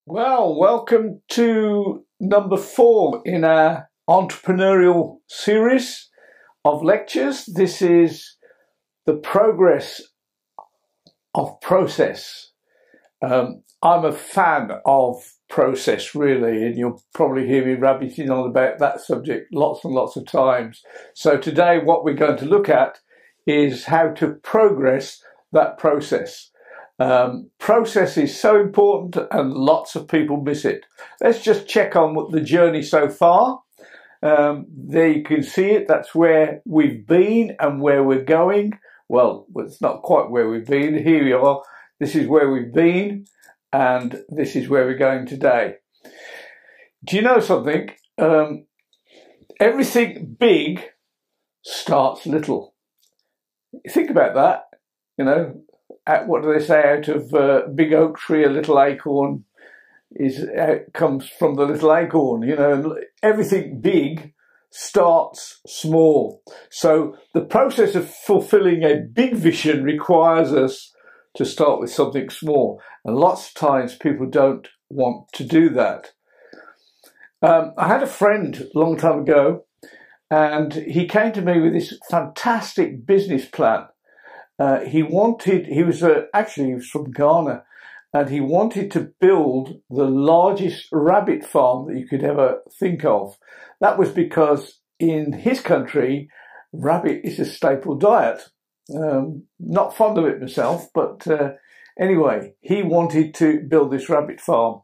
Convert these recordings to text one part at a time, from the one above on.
Well, welcome to number 4 in our entrepreneurial series of lectures. This is the progress of process. I'm a fan of process, really, and you'll probably hear me rabbiting on about that subject lots and lots of times. So today what we're going to look at is how to progress that process. Process is so important and lots of people miss it. Let's just check on what the journey so far. There you can see it. That's where we've been and where we're going. Well, it's not quite where we've been. Here we are. This is where we've been and this is where we're going today. Do you know something? Everything big starts little. Think about that, you know. What do they say? Out of a big oak tree, a little acorn comes from the little acorn. You know, everything big starts small. So the process of fulfilling a big vision requires us to start with something small. And lots of times people don't want to do that. I had a friend a long time ago, and he came to me with this fantastic business plan. He was from Ghana, and he wanted to build the largest rabbit farm that you could ever think of. That was because in his country, rabbit is a staple diet. Not fond of it myself, but anyway, he wanted to build this rabbit farm.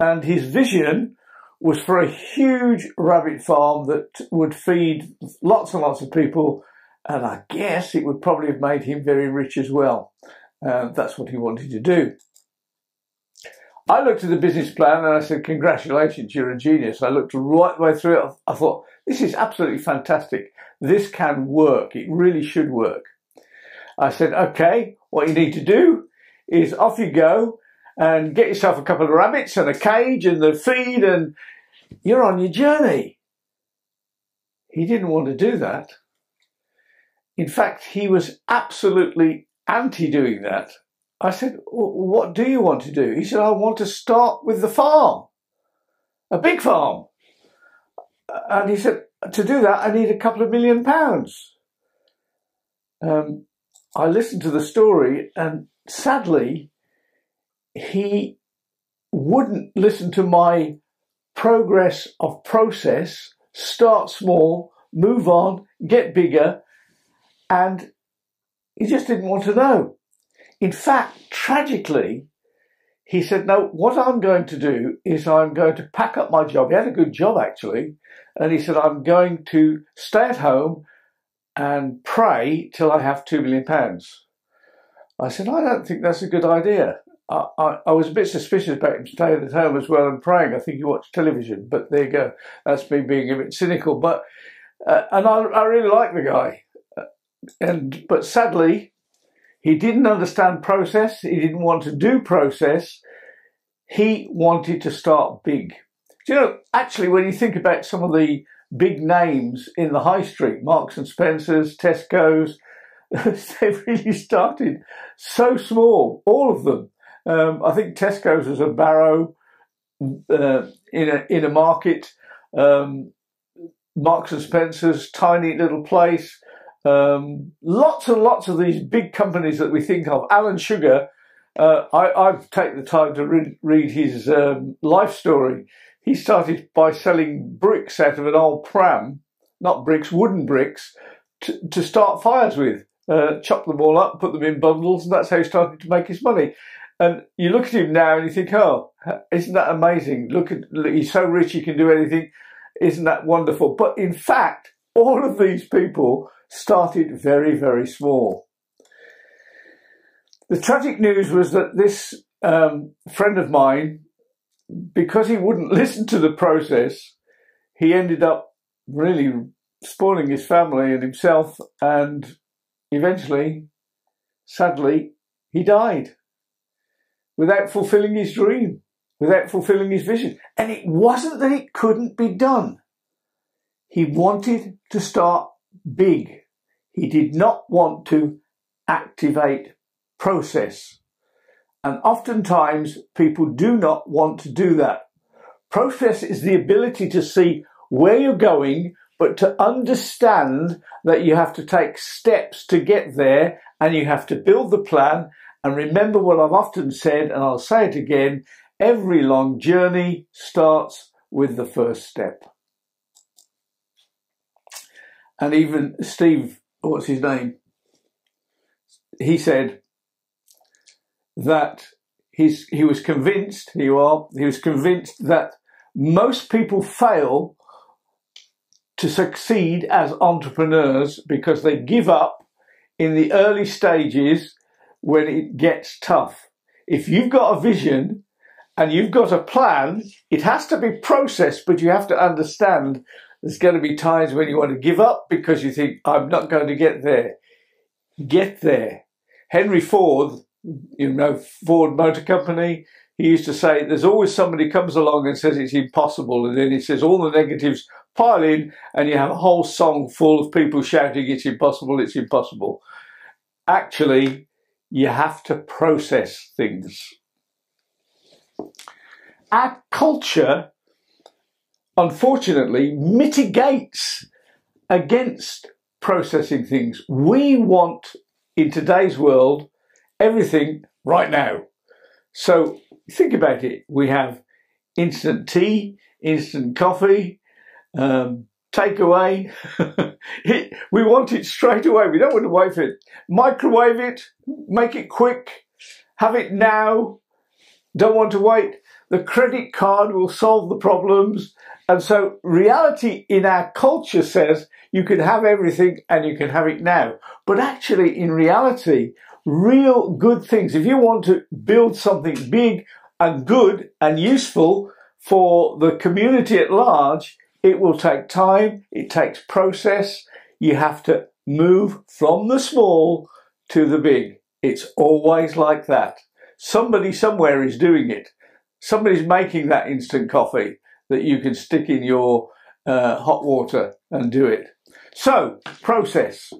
And his vision was for a huge rabbit farm that would feed lots and lots of people. And I guess it would probably have made him very rich as well. That's what he wanted to do. I looked at the business plan and I said, congratulations, you're a genius. I looked right the way through it. I thought, this is absolutely fantastic. This can work. It really should work. I said, okay, what you need to do is off you go and get yourself a couple of rabbits and a cage and the feed, and you're on your journey. He didn't want to do that. In fact, he was absolutely anti doing that. I said, what do you want to do? He said, I want to start with the farm, a big farm. And he said, to do that, I need a couple of £1 million. I listened to the story, and sadly, he wouldn't listen to my progress of process, start small, move on, get bigger. And he just didn't want to know. In fact, tragically, he said, no, what I'm going to do is I'm going to pack up my job. He had a good job, actually. And he said, I'm going to stay at home and pray till I have £2 million. I said, I don't think that's a good idea. I was a bit suspicious about him staying at home as well and praying. I think he watched television, but there you go. That's me being a bit cynical. But and I really like the guy. But sadly, he didn't understand process. He didn't want to do process. He wanted to start big. You know, actually, when you think about some of the big names in the high street, Marks and Spencer's, Tesco's, they really started so small, all of them. I think Tesco's was a barrow in a market. Marks and Spencer's, tiny little place. Lots and lots of these big companies that we think of. Alan Sugar, I've taken the time to read his life story. He started by selling bricks out of an old pram, not bricks, wooden bricks, to start fires with. Chop them all up, put them in bundles, and that's how he started to make his money. And you look at him now and you think, oh, isn't that amazing? Look, he's so rich he can do anything. Isn't that wonderful? But in fact, all of these people started very, very small. The tragic news was that this friend of mine, because he wouldn't listen to the process, he ended up really spoiling his family and himself, and eventually, sadly, he died without fulfilling his dream, without fulfilling his vision. And it wasn't that it couldn't be done. He wanted to start big. He did not want to activate process. And oftentimes people do not want to do that. Process is the ability to see where you're going, but to understand that you have to take steps to get there and you have to build the plan. And remember what I've often said, and I'll say it again, every long journey starts with the first step. And even Steve, what's his name? He said that he was convinced that most people fail to succeed as entrepreneurs because they give up in the early stages when it gets tough. If you've got a vision and you've got a plan, it has to be processed, but you have to understand there's going to be times when you want to give up because you think, I'm not going to get there. Get there. Henry Ford, Ford Motor Company, he used to say, there's always somebody comes along and says it's impossible. And then he says all the negatives pile in and you have a whole song full of people shouting, it's impossible, it's impossible. Actually, you have to process things. Our culture, unfortunately, mitigates against processing things. We want, in today's world, everything right now. So think about it. We have instant tea, instant coffee, takeaway. We want it straight away. We don't want to wait for it. Microwave it, make it quick, have it now. Don't want to wait. The credit card will solve the problems. And so reality in our culture says you can have everything and you can have it now. But actually, in reality, real good things, if you want to build something big and good and useful for the community at large, it will take time, it takes process. You have to move from the small to the big. It's always like that. Somebody somewhere is doing it. Somebody's making that instant coffee that you can stick in your hot water and do it. So, process.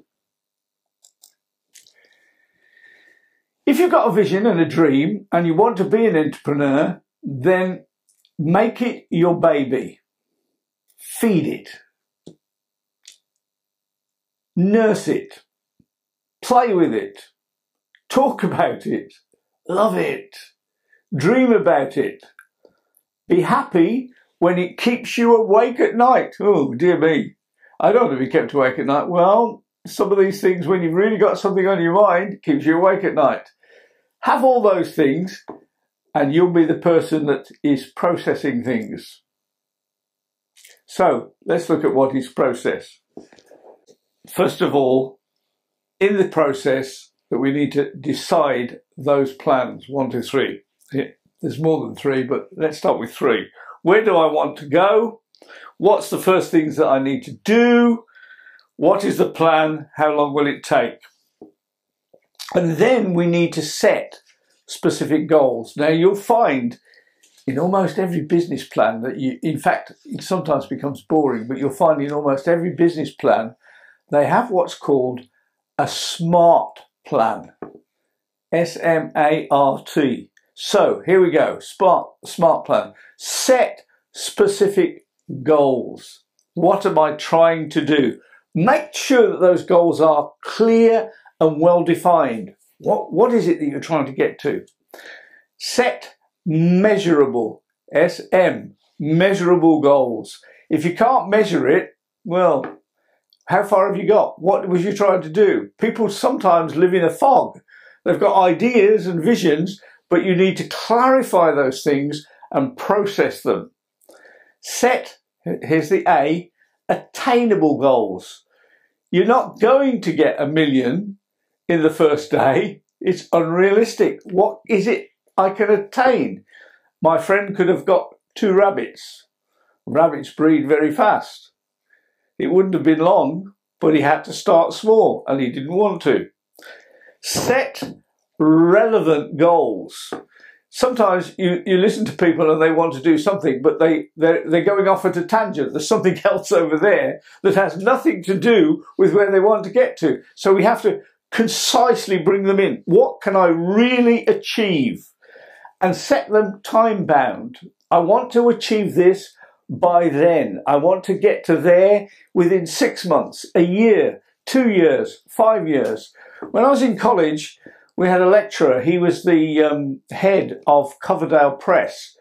If you've got a vision and a dream and you want to be an entrepreneur, then make it your baby. Feed it. Nurse it. Play with it. Talk about it. Love it. Dream about it. Be happy when it keeps you awake at night. Oh, dear me. I don't want to be kept awake at night. Well, some of these things, when you've really got something on your mind, keeps you awake at night. Have all those things and you'll be the person that is processing things. So let's look at what is process. First of all, in the process that we need to decide those plans, 1, 2, 3. There's more than 3, but let's start with 3. Where do I want to go? What's the first things that I need to do? What is the plan? How long will it take? And then we need to set specific goals. Now you'll find in almost every business plan that in fact, it sometimes becomes boring, but you'll find in almost every business plan, they have what's called a SMART plan. S-M-A-R-T. So here we go. SMART plan. Set specific goals. What am I trying to do? Make sure that those goals are clear and well defined. What is it that you're trying to get to? Set measurable, S-M, measurable goals. If you can't measure it, well, how far have you got? What was you trying to do? People sometimes live in a fog. They've got ideas and visions, but you need to clarify those things and process them. Set, here's the A, attainable goals. You're not going to get 1 million in the first day. It's unrealistic. What is it I can attain? My friend could have got 2 rabbits. Rabbits breed very fast. It wouldn't have been long, but he had to start small and he didn't want to. Set relevant goals. Sometimes you listen to people and they want to do something, but they're going off at a tangent. There's something else over there that has nothing to do with where they want to get to. So we have to concisely bring them in. What can I really achieve? and set them time bound. I want to achieve this by then. I want to get to there within 6 months, a year, 2 years, 5 years. When I was in college, we had a lecturer. He was the head of Coverdale Press,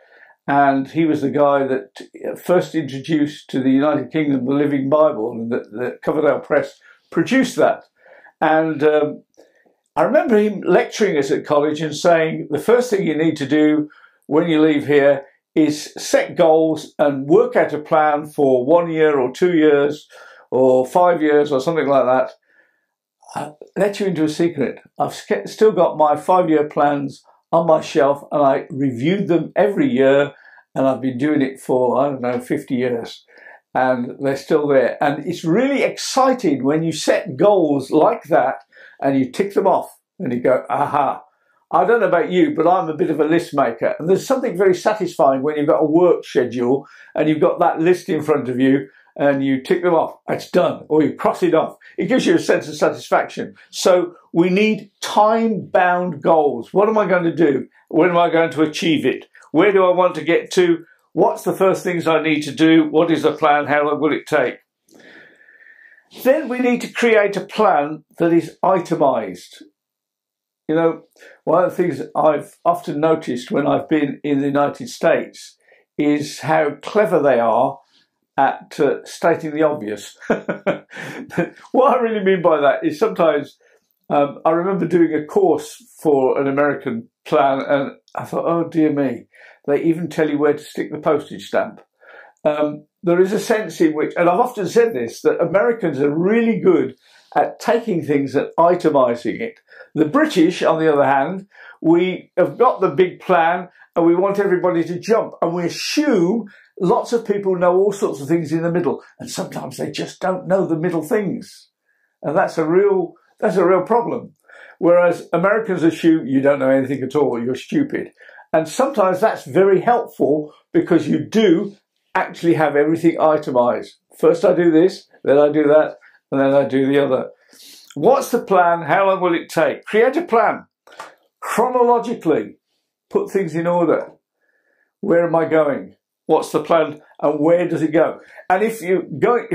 and he was the guy that first introduced to the United Kingdom the Living Bible, and the Coverdale Press produced that. And I remember him lecturing us at college and saying, the first thing you need to do when you leave here is set goals and work out a plan for 1 year or 2 years or 5 years or something like that. I'll let you into a secret. I've still got my 5-year plans on my shelf, and I reviewed them every year, and I've been doing it for, I don't know, 50 years, and they're still there. And it's really exciting when you set goals like that and you tick them off and you go, aha. I don't know about you, but I'm a bit of a list maker, and there's something very satisfying when you've got a work schedule and you've got that list in front of you and you tick them off, it's done, or you cross it off. It gives you a sense of satisfaction. So we need time-bound goals. What am I going to do? When am I going to achieve it? Where do I want to get to? What's the first things I need to do? What is the plan? How long will it take? Then we need to create a plan that is itemized. You know, one of the things I've often noticed when I've been in the United States is how clever they are at stating the obvious. What I really mean by that is sometimes I remember doing a course for an American plan, and I thought, oh dear me, they even tell you where to stick the postage stamp. There is a sense in which, and I've often said this, that Americans are really good at taking things and itemizing it. The British, on the other hand, we have got the big plan and we want everybody to jump, and we assume lots of people know all sorts of things in the middle, and sometimes they just don't know the middle things. And that's a real problem. Whereas Americans assume you don't know anything at all, you're stupid. And sometimes that's very helpful because you do actually have everything itemized. First I do this, then I do that, and then I do the other. What's the plan? How long will it take? Create a plan. Chronologically, put things in order. Where am I going? What's the plan and where does it go? And if you go,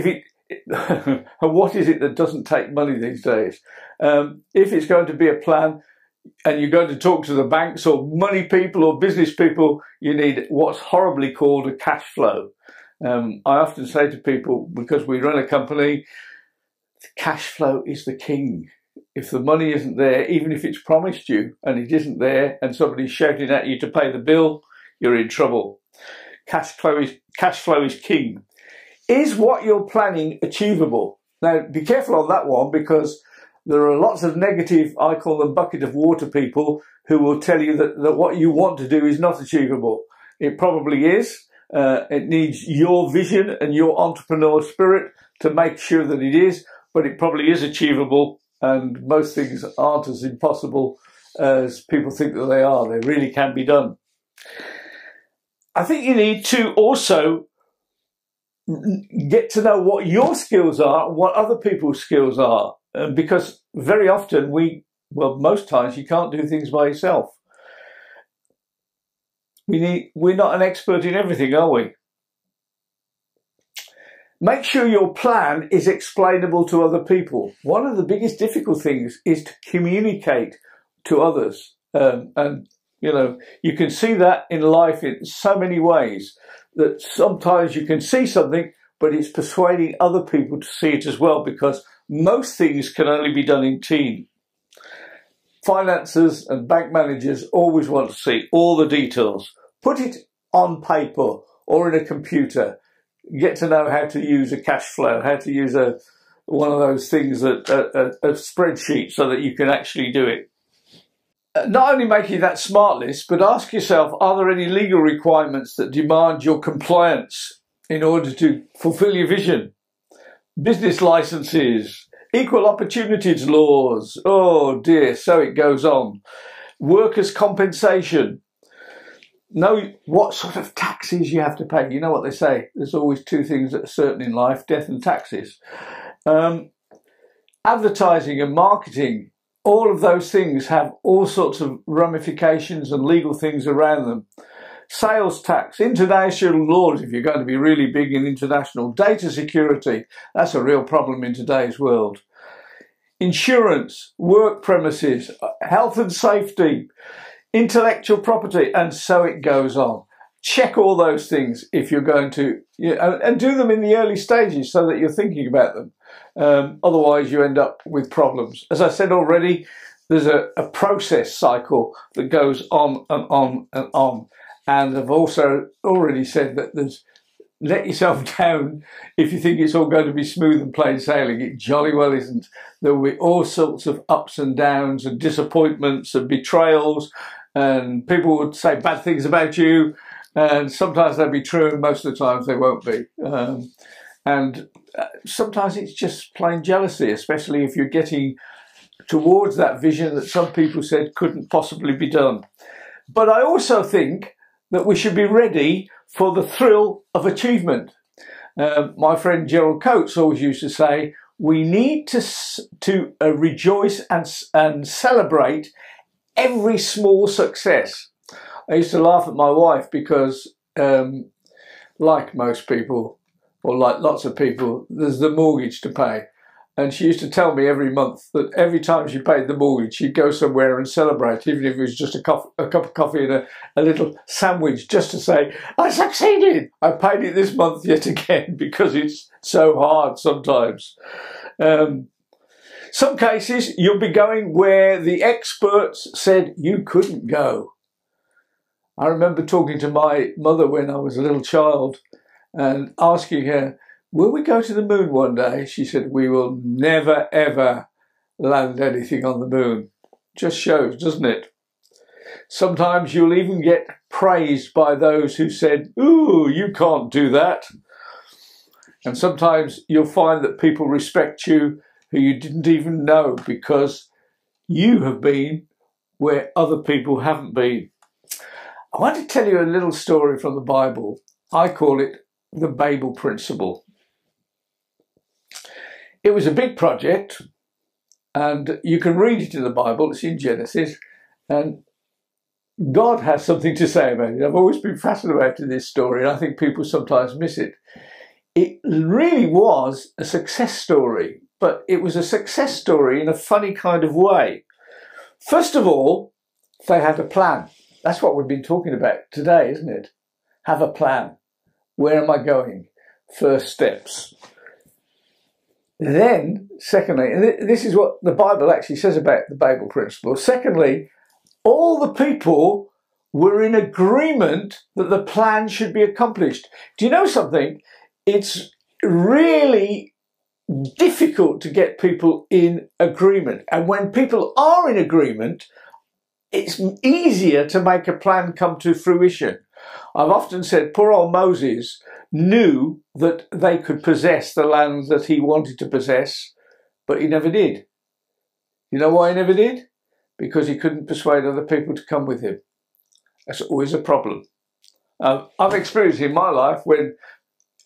and what is it that doesn't take money these days? If it's going to be a plan and you're going to talk to the banks or money people or business people, you need what's horribly called a cash flow. I often say to people, because we run a company, cash flow is the king. If the money isn't there, even if it's promised you and it isn't there and somebody's shouting at you to pay the bill, you're in trouble. Cash flow is king. Is what you're planning achievable? Now, be careful on that one, because there are lots of negative, I call them bucket of water people, who will tell you that what you want to do is not achievable. It probably is. It needs your vision and your entrepreneurial spirit to make sure that it is, but it probably is achievable, and most things aren't as impossible as people think that they are. They really can be done. I think you need to also get to know what your skills are and what other people's skills are, because very often most times you can't do things by yourself. We're not an expert in everything, are we? Make sure your plan is explainable to other people. One of the biggest difficult things is to communicate to others. And, you know, you can see that in life in so many ways, that sometimes you can see something, but it's persuading other people to see it as well, because most things can only be done in team. Financiers and bank managers always want to see all the details. Put it on paper or in a computer. Get to know how to use a cash flow, how to use one of those things, a spreadsheet, so that you can actually do it. Not only making that smart list, but ask yourself, are there any legal requirements that demand your compliance in order to fulfill your vision? Business licenses, equal opportunities laws, oh dear, so it goes on. Workers' compensation. Know what sort of taxes you have to pay. You know what they say, there's always two things that are certain in life, death and taxes. Advertising and marketing. all of those things have all sorts of ramifications and legal things around them. Sales tax, international laws, if you're going to be really big in international, data security, that's a real problem in today's world. Insurance, work premises, health and safety, intellectual property, and so it goes on. Check all those things if you're going to, and do them in the early stages so that you're thinking about them. Otherwise, you end up with problems. As I said already, there's a process cycle that goes on and on and on. And I've also already said that there's let yourself down if you think it's all going to be smooth and plain sailing. It jolly well isn't. There will be all sorts of ups and downs and disappointments and betrayals, and people would say bad things about you, and sometimes they'll be true and most of the times they won't be. And sometimes it's just plain jealousy, especially if you're getting towards that vision that some people said couldn't possibly be done. But I also think that we should be ready for the thrill of achievement. My friend Gerald Coates always used to say, we need to rejoice and celebrate every small success. I used to laugh at my wife because, like most people, or like lots of people, there's the mortgage to pay. And she used to tell me every month that every time she paid the mortgage, she'd go somewhere and celebrate, even if it was just a cup of coffee and a little sandwich, just to say, I succeeded. I paid it this month yet again, because it's so hard sometimes. Some cases, you'll be going where the experts said you couldn't go. I remember talking to my mother when I was a little child and asking her, will we go to the moon one day? She said, we will never, ever land anything on the moon. Just shows, doesn't it? Sometimes you'll even get praised by those who said, ooh, you can't do that. And sometimes you'll find that people respect you who you didn't even know because you have been where other people haven't been. I want to tell you a little story from the Bible. I call it the Babel principle. It was a big project, and you can read it in the Bible. It's in Genesis, and God has something to say about it. I've always been fascinated by this story, and I think people sometimes miss it. It really was a success story, but it was a success story in a funny kind of way. First of all, they had a plan. That's what we've been talking about today, isn't it? Have a plan. Where am I going? First steps. Then, secondly, and this is what the Bible actually says about the Babel principle. Secondly, all the people were in agreement that the plan should be accomplished. Do you know something? It's really difficult to get people in agreement. And when people are in agreement, it's easier to make a plan come to fruition. I've often said poor old Moses knew that they could possess the land that he wanted to possess, but he never did. You know why he never did? Because he couldn't persuade other people to come with him. That's always a problem. I've experienced in my life when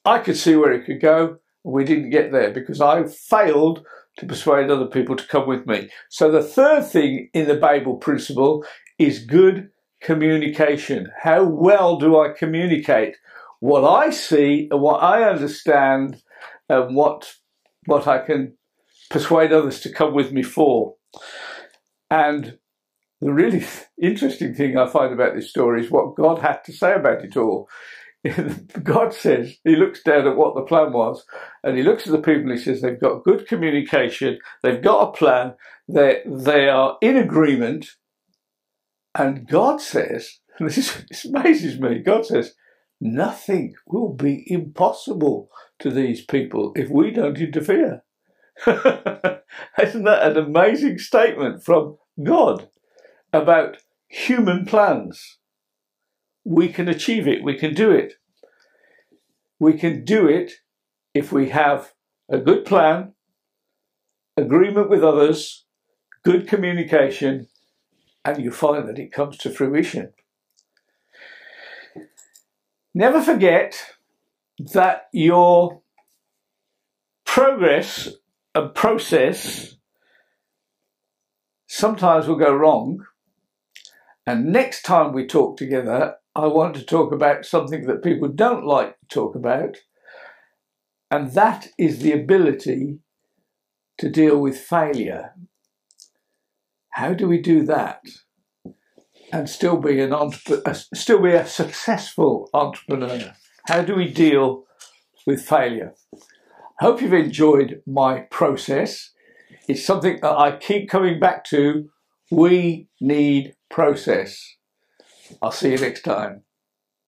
I could see where it could go, and we didn't get there because I failed to persuade other people to come with me. So the third thing in the Babel principle is good communication. How well do I communicate what I see and what I understand and what I can persuade others to come with me for? And the really interesting thing I find about this story is what God had to say about it all. God says, he looks down at what the plan was, and he looks at the people and he says they've got good communication, they've got a plan, they are in agreement, and God says, and this amazes me, God says, nothing will be impossible to these people if we don't interfere. Isn't that an amazing statement from God about human plans? We can achieve it. We can do it. We can do it if we have a good plan, agreement with others, good communication, and you find that it comes to fruition. Never forget that your progress and process sometimes will go wrong. And next time we talk together, I want to talk about something that people don't like to talk about, and that is the ability to deal with failure. How do we do that and still be a successful entrepreneur? How do we deal with failure? I hope you've enjoyed my process. It's something that I keep coming back to. We need process. I'll see you next time.